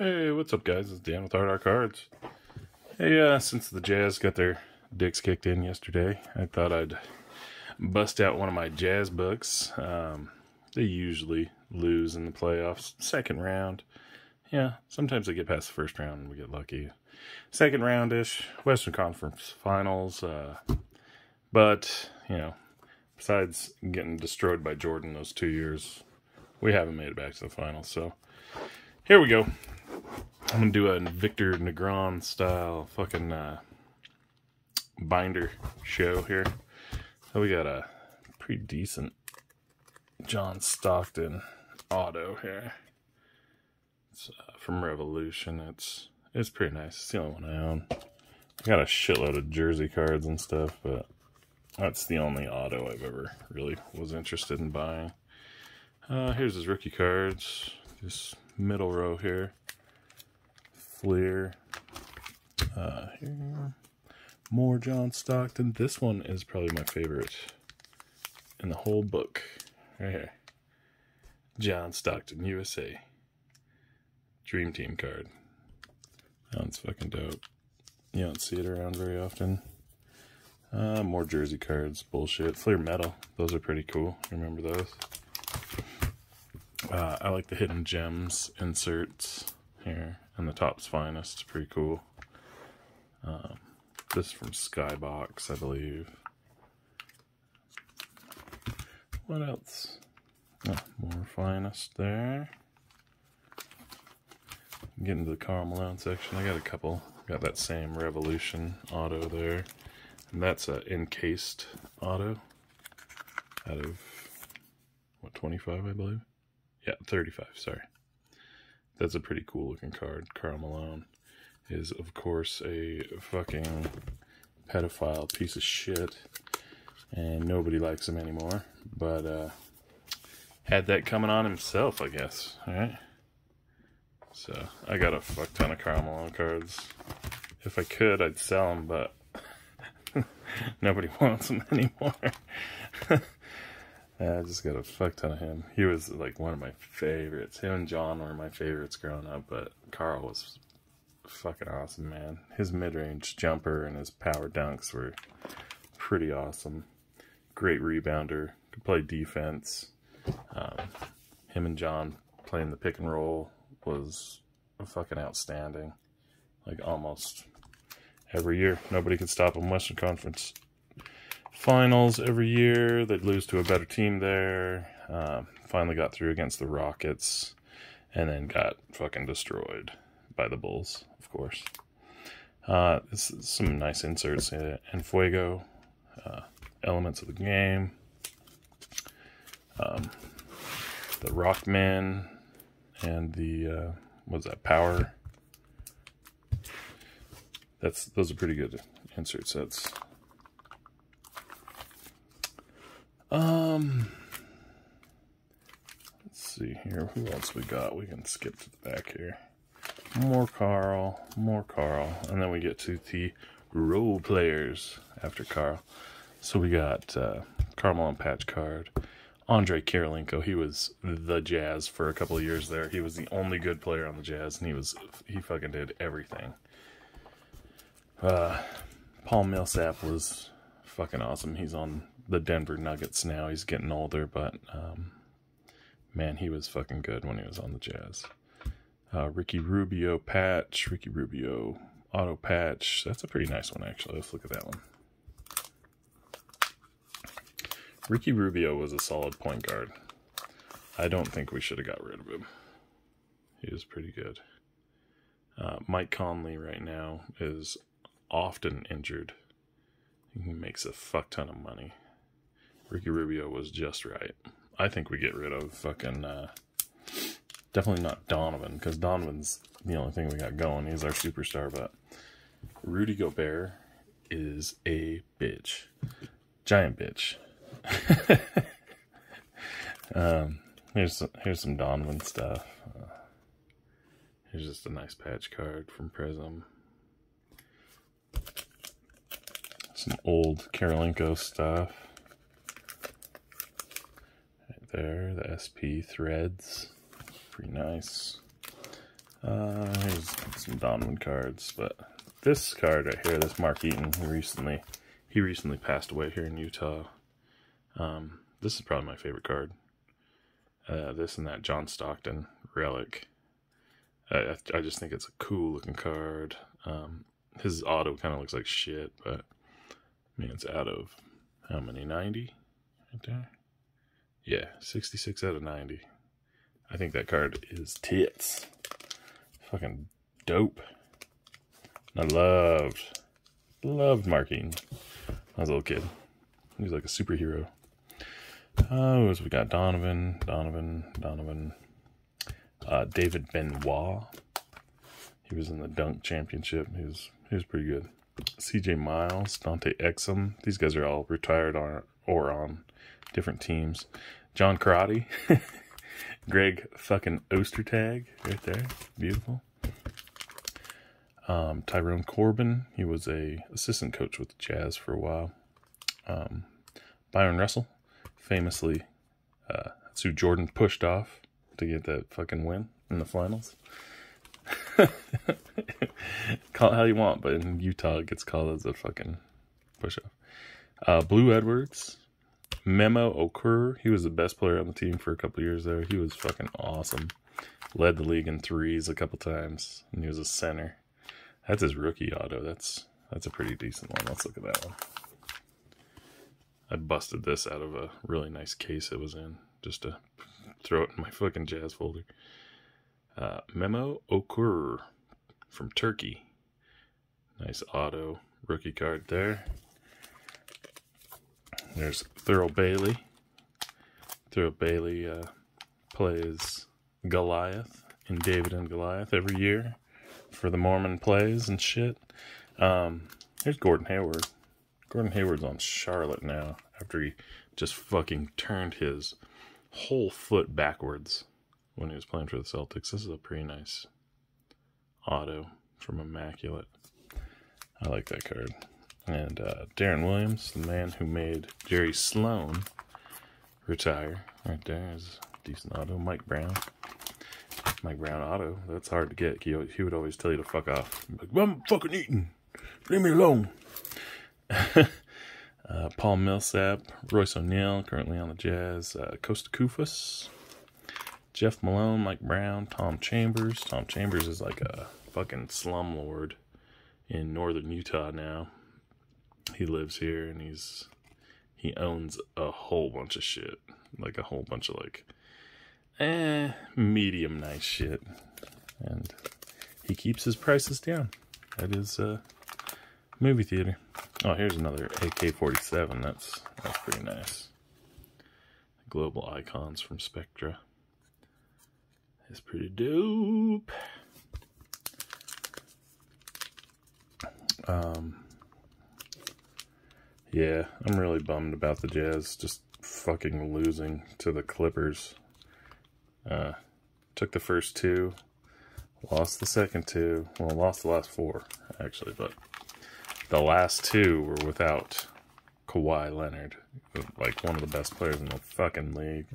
Hey, what's up, guys? It's Dan with Art Cards. Hey, since the Jazz got their dicks kicked in yesterday, I thought I'd bust out one of my Jazz books. They usually lose in the playoffs. Second round. Yeah, sometimes they get past the first round and we get lucky. Second roundish, Western Conference Finals. But, you know, besides getting destroyed by Jordan those 2 years, we haven't made it back to the finals. So, here we go. I'm going to do a Victor Negron style fucking binder show here. So we got a pretty decent John Stockton auto here. It's from Revolution. It's pretty nice. It's the only one I own. I got a shitload of jersey cards and stuff, but that's the only auto I've ever really was interested in buying. Here's his rookie cards. This middle row here. Fleer. Here. More John Stockton. This one is probably my favorite in the whole book. Right here. John Stockton, USA. Dream Team card. That one's fucking dope. You don't see it around very often. More jersey cards. Bullshit. Fleer Metal. Those are pretty cool. Remember those? I like the Hidden Gems inserts here. And the Topps Finest. Pretty cool. This is from Skybox, I believe. What else? Oh, more Finest there. Getting to the Karl Malone section. I got a couple. Got that same Revolution auto there. And that's an encased auto. Out of, what, 25, I believe? Yeah, 35, sorry. That's a pretty cool looking card. Karl Malone is, of course, a fucking pedophile piece of shit. And nobody likes him anymore. But, had that coming on himself, I guess. Alright? So, I got a fuck ton of Karl Malone cards. If I could, I'd sell them, but nobody wants them anymore. I just got a fuck ton of him. He was like one of my favorites. Him and John were my favorites growing up, but Karl was fucking awesome, man. His mid-range jumper and his power dunks were pretty awesome. Great rebounder. Could play defense. Him and John playing the pick and roll was fucking outstanding. Like almost every year. Nobody could stop him. Western Conference Finals every year. They'd lose to a better team there. Finally got through against the Rockets. And then got fucking destroyed by the Bulls, of course. This is some nice inserts. En Fuego. Elements of the Game. The Rockman. And the, what was that, Power. Those are pretty good insert sets. Let's see here. Who else we got? We can skip to the back here. More Karl, and then we get to the role players after Karl. So we got Karl Malone patch card. Andre Kirilenko, he was the Jazz for a couple of years there. He was the only good player on the Jazz, and he fucking did everything. Paul Millsap was fucking awesome. He's on the Denver Nuggets now. He's getting older, but man, he was fucking good when he was on the Jazz. Ricky Rubio patch, Ricky Rubio auto patch. That's a pretty nice one, actually. Let's look at that one. Ricky Rubio was a solid point guard. I don't think we should have got rid of him. He was pretty good. Mike Conley right now is often injured. He makes a fuck ton of money. Ricky Rubio was just right. I think we get rid of fucking, definitely not Donovan, because Donovan's the only thing we got going. He's our superstar, but Rudy Gobert is a bitch. Giant bitch. Here's some Donovan stuff. Here's just a nice patch card from Prism. Some old Kirilenko stuff. Right there, the SP threads. Pretty nice. Here's some Donovan cards, but this card right here, this Mark Eaton, he recently passed away here in Utah. This is probably my favorite card. This and that John Stockton relic. I just think it's a cool looking card. His auto kind of looks like shit, but I mean, it's out of how many? 90 right there? Yeah, 66 out of 90. I think that card is tits. Fucking dope. I loved Mark Eaton. When I was a little kid. He was like a superhero. Oh, so we got Donovan. David Benoit. He was in the dunk championship. He was pretty good. CJ Miles, Dante Exum. These guys are all retired or on different teams. John Karate. Greg fucking Ostertag right there. Beautiful. Tyrone Corbin. He was a assistant coach with the Jazz for a while. Byron Russell. Famously, that's who Jordan pushed off to get that fucking win in the finals. Call it how you want, but in Utah it gets called as a fucking push-off. Blue Edwards. Memo Okur. He was the best player on the team for a couple years there. He was fucking awesome. Led the league in threes a couple times, and he was a center. That's his rookie auto. That's a pretty decent one. Let's look at that one. I busted this out of a really nice case it was in, just to throw it in my fucking Jazz folder. Memo Okur from Turkey. Nice auto rookie card there. There's Thurl Bailey. Thurl Bailey plays Goliath in David and Goliath every year for the Mormon plays and shit. Here's Gordon Hayward. Gordon Hayward's on Charlotte now after he just fucking turned his whole foot backwards when he was playing for the Celtics. This is a pretty nice auto from Immaculate. I like that card. And Darren Williams, the man who made Jerry Sloan retire. Right there is a decent auto. Mike Brown. Mike Brown auto. That's hard to get. He would always tell you to fuck off. Like, I'm fucking eating. Leave me alone. Paul Millsap. Royce O'Neal, currently on the Jazz. Costa Kufus. Jeff Malone. Mike Brown. Tom Chambers. Tom Chambers is like a fucking slumlord in northern Utah now. He lives here and he owns a whole bunch of shit. Like a whole bunch of like medium nice shit. And he keeps his prices down at his movie theater. Oh, here's another AK-47. That's pretty nice. Global Icons from Spectra. It's pretty dope. Yeah, I'm really bummed about the Jazz just fucking losing to the Clippers. Took the first two, lost the second two. Well, lost the last four, actually, but the last two were without Kawhi Leonard, like one of the best players in the fucking league.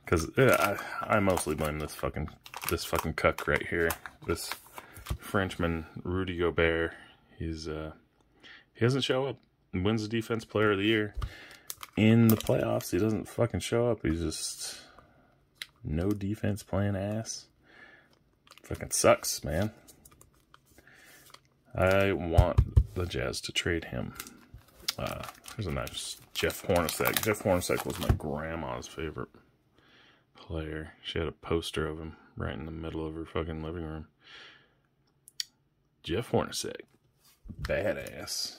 Because I mostly blame this fucking cuck right here, this Frenchman Rudy Gobert. He doesn't show up. He wins the Defense Player of the Year. In the playoffs, he doesn't fucking show up. He's just no defense playing ass. Fucking sucks, man. I want the Jazz to trade him. Here's a nice Jeff Hornacek. Jeff Hornacek was my grandma's favorite player. She had a poster of him right in the middle of her fucking living room. Jeff Hornacek. Badass.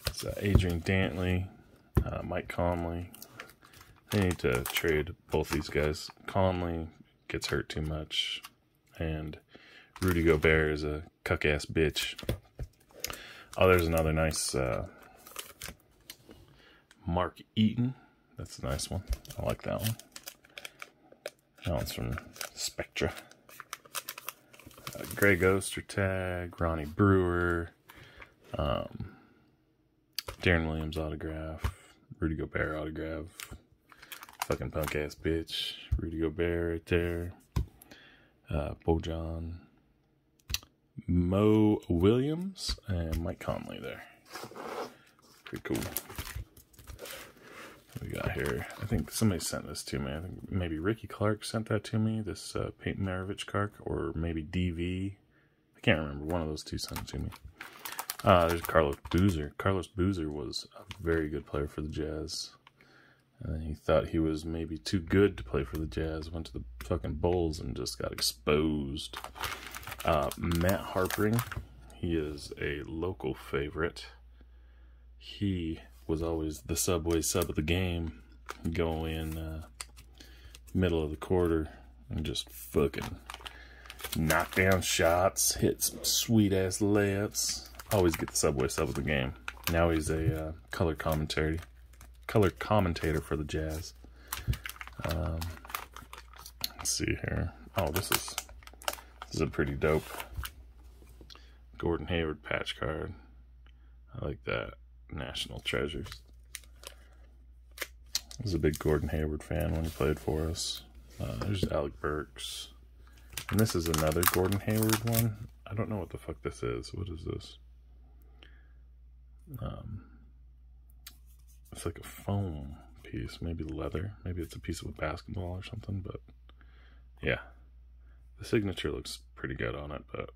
It's Adrian Dantley, Mike Conley. They need to trade both these guys. Conley gets hurt too much, and Rudy Gobert is a cuck-ass bitch. Oh, there's another nice Mark Eaton. That's a nice one. I like that one. That one's from Spectra. Greg Ostertag, Ronnie Brewer, Darren Williams autograph, Rudy Gobert autograph, fucking punk ass bitch, Rudy Gobert right there. Bojan, Mo Williams, and Mike Conley there. Pretty cool. What we got here? I think somebody sent this to me. I think maybe Ricky Clark sent that to me. This Peyton Maravich card, or maybe DV. I can't remember. One of those two sent it to me. There's Carlos Boozer. Carlos Boozer was a very good player for the Jazz. And then he thought he was maybe too good to play for the Jazz. Went to the fucking Bulls and just got exposed. Matt Harpering. He is a local favorite. He was always the Subway sub of the game. Go in middle of the quarter and just fucking knock down shots, hit some sweet ass layups. Always get the Subway sub of the game. Now he's a color commentator for the Jazz. Let's see here. Oh, this is a pretty dope Gordon Hayward patch card. I like that. National Treasures. I was a big Gordon Hayward fan when he played for us. There's Alec Burks. And this is another Gordon Hayward one. I don't know what the fuck this is. What is this? It's like a foam piece, maybe leather. Maybe it's a piece of a basketball or something, but yeah. The signature looks pretty good on it, but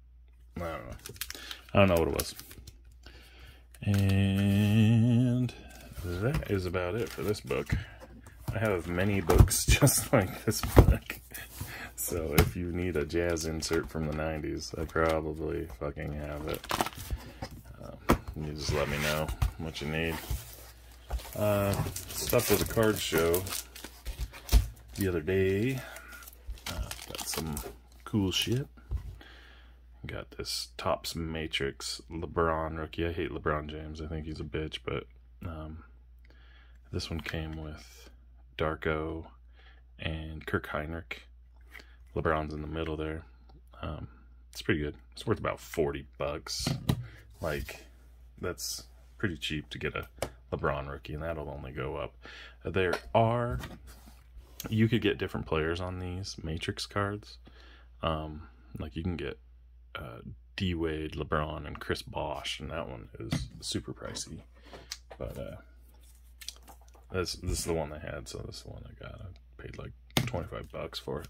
I don't know. I don't know what it was. And that is about it for this book. I have many books just like this book. So if you need a jazz insert from the 90s, I probably fucking have it. You just let me know what you need. Stuff at the card show the other day. Got some cool shit. Got this Topps Matrix LeBron rookie. I hate LeBron James. I think he's a bitch, but this one came with Darko and Kirk Heinrich. LeBron's in the middle there. It's pretty good. It's worth about $40. Like, that's pretty cheap to get a LeBron rookie, and that'll only go up. You could get different players on these Matrix cards. Like you can get D-Wade, LeBron, and Chris Bosh, and that one is super pricey. But this is the one they had, so this is the one I got. I paid like $25 for it.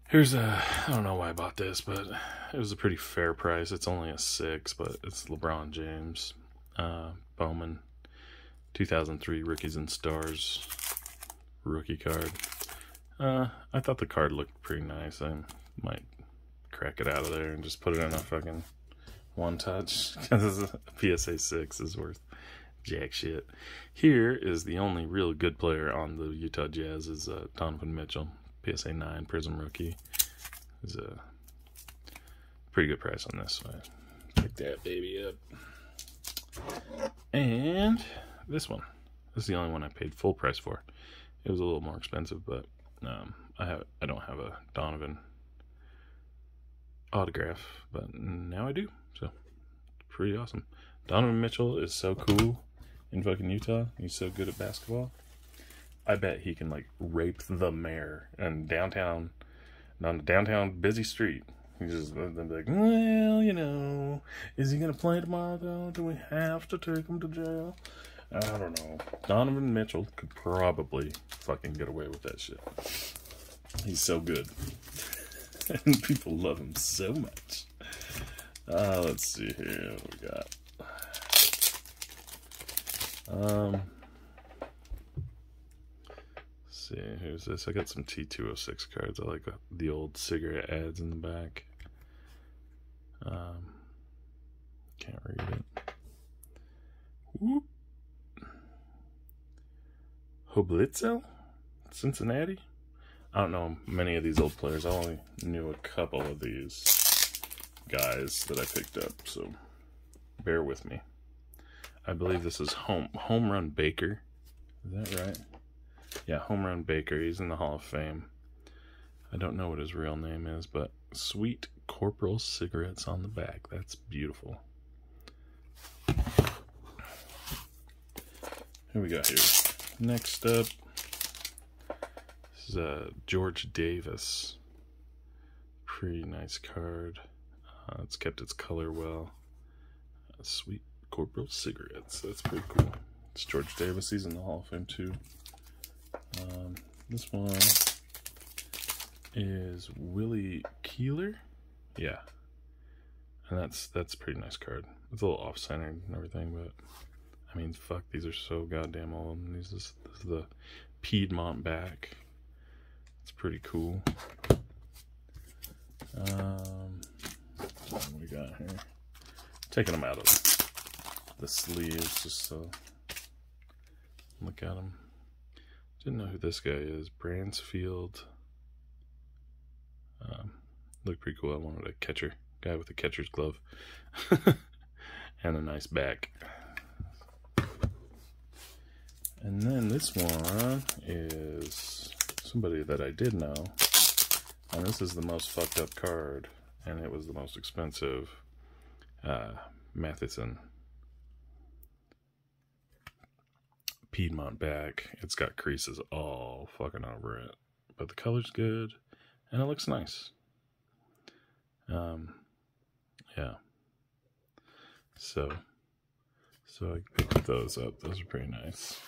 Here's I don't know why I bought this, but it was a pretty fair price. It's only a 6, but it's LeBron James. Bowman 2003 Rookies and Stars rookie card. I thought the card looked pretty nice. I might crack it out of there and just put it in a fucking one touch, because a PSA 6 is worth jack shit. Here is the only real good player on the Utah Jazz is Donovan Mitchell, PSA 9 Prism rookie. Is a pretty good price on this, so I picked that baby up. And this one. This is the only one I paid full price for. It was a little more expensive, but I don't have a Donovan autograph, but now I do, so pretty awesome. Donovan Mitchell is so cool in fucking Utah. He's so good at basketball. I bet he can like rape the mayor and downtown, on the downtown busy street. He's just like, well, you know, is he gonna play tomorrow though? Do we have to take him to jail? I don't know. Donovan Mitchell could probably fucking get away with that shit. He's so good. And people love him so much. Let's see here what we got. Let's see, who's this? I got some T206 cards. I like the old cigarette ads in the back. Can't read it. Whoop. Hoblitzel? Cincinnati? I don't know many of these old players. I only knew a couple of these guys that I picked up, so bear with me. I believe this is Home Run Baker. Is that right? Yeah, Home Run Baker. He's in the Hall of Fame. I don't know what his real name is, but Sweet Corporal cigarettes on the back. That's beautiful. Who we got here? Next up, this is George Davis. pretty nice card. It's kept its color well. Sweet Corporal Cigarettes. That's pretty cool. It's George Davis. He's in the Hall of Fame too. This one is Willie Keeler. Yeah. And that's a pretty nice card. It's a little off-centered and everything, but I mean, fuck, these are so goddamn old. And this is the Piedmont back. It's pretty cool. What we got here? Taking them out of the sleeves just so look at them. Didn't know who this guy is. Bransfield. Looked pretty cool. I wanted a catcher. Guy with a catcher's glove. And a nice back. And then this one is somebody that I did know. And this is the most fucked up card. And it was the most expensive. Matheson. Piedmont back. It's got creases all fucking over it. But the color's good. And it looks nice. Yeah. So I picked those up. Those are pretty nice.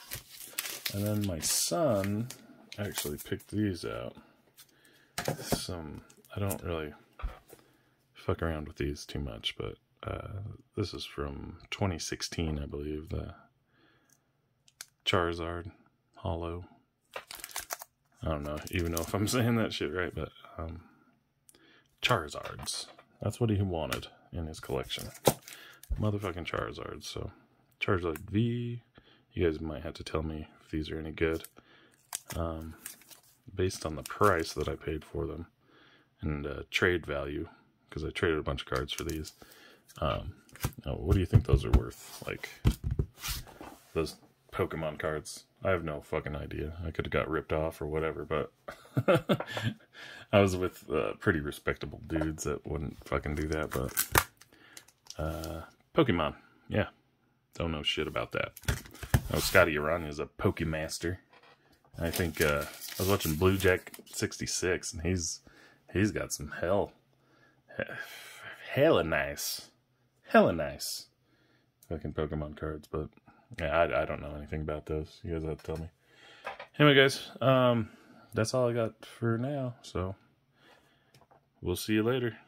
And then my son actually picked these out. I don't really fuck around with these too much, but this is from 2016, I believe. The Charizard Hollow. I don't know, even know if I'm saying that shit right, but Charizards. That's what he wanted in his collection. Motherfucking Charizards. So, Charizard V. You guys might have to tell me if these are any good. Based on the price that I paid for them. And trade value. Because I traded a bunch of cards for these. What do you think those are worth? Like, those Pokemon cards. I have no fucking idea. I could have got ripped off or whatever, but I was with pretty respectable dudes that wouldn't fucking do that, but Pokemon, yeah. Don't know shit about that. Scotty Aranya is a Pokemaster. I think I was watching Blue Jack 66, and he's got some hella nice fucking Pokemon cards, but yeah, I don't know anything about those. You guys have to tell me. Anyway, guys, that's all I got for now, so we'll see you later.